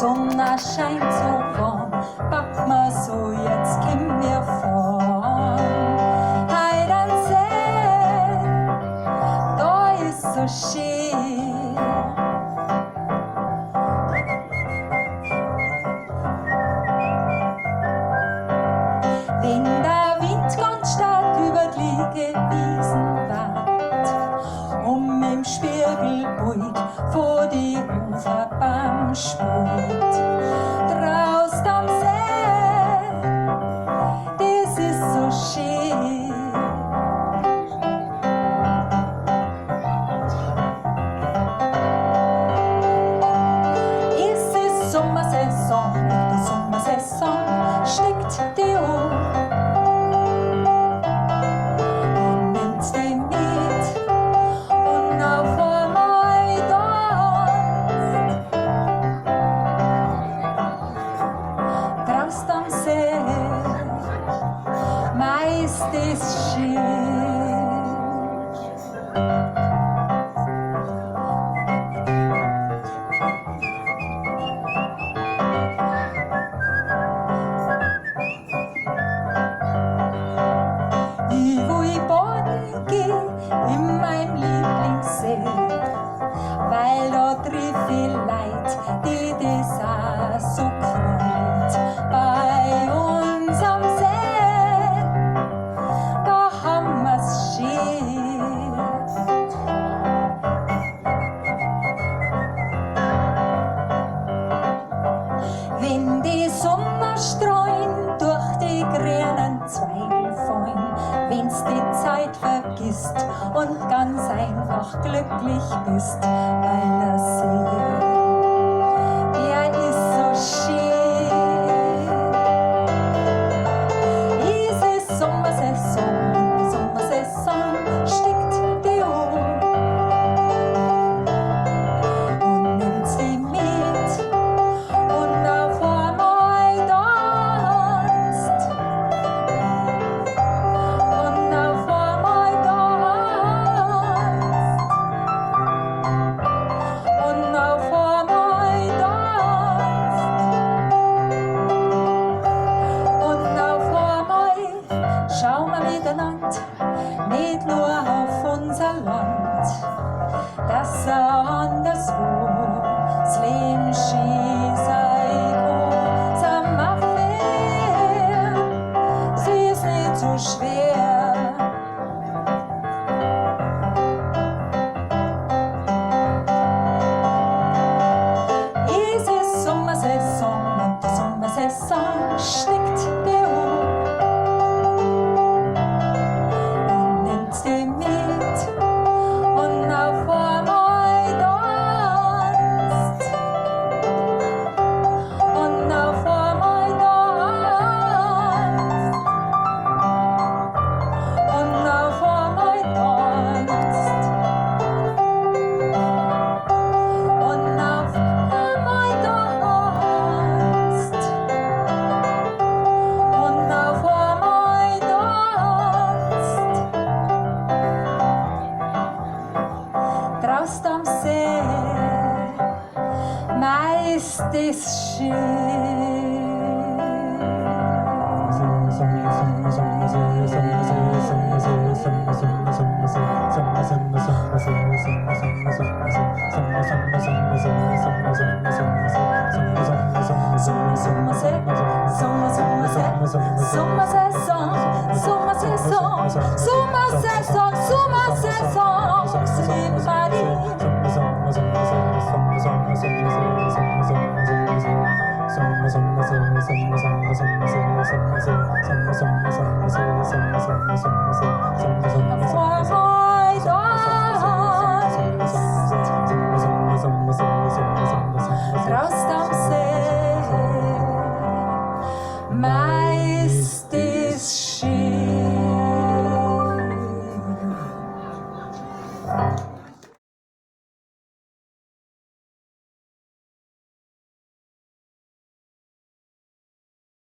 Sonne scheint so warm, pack mal so, jetzt kimm wir fahrn. Heit an See, da ist so schee. Wenn der Wind ganz staad über die Liegewiesn weht, im Spiegel beug vor die Ufer beim Spurt. Draußen am See, das ist so schön. Es ist Sommer-Sää-Song, der Sommer-Sää-Song steckt die Uhr. Ist schön. Wo ich baden geh, in meinem Lieblings-See, weil da triff ich Leid, die das auch so freut. Bei uns am See, da haben wir's schön. Wenn die Sunnastråin durch die grünen Zweige fallen, wenn's die Zeit vergisst und ganz einfach glücklich bist, weil der See, der ist so schön. Diese Sommer-Sää-Song, die Sommer-Sää-Song steckt die Uhr und nimmt sie mit und auf einmal tanzt. Und auf einmal tanzt. Und auf einmal tanzt. Und auf einmal schauen wir miteinander nicht nur auf unser Land, dass anderswo das Leben schön sein kann. Sag mal fair, sie ist nicht so schwer. Es ist Sommer-Sää-Song und der Sommer-Sää-Song steckt die Uhr und nimmt sie mit und auf einmal tanzt. Und auf einmal tanzt. Und auf einmal tanzt. Und auf einmal tanzt. Und auf einmal tanzt. Draußen am See, meist ist schön. Sommer-Sää-Song, Sommer-Sää-Song, Sommer-Sää-Song, Sommer-Sää-Song, everybody. Draußen am See, meist ist schön.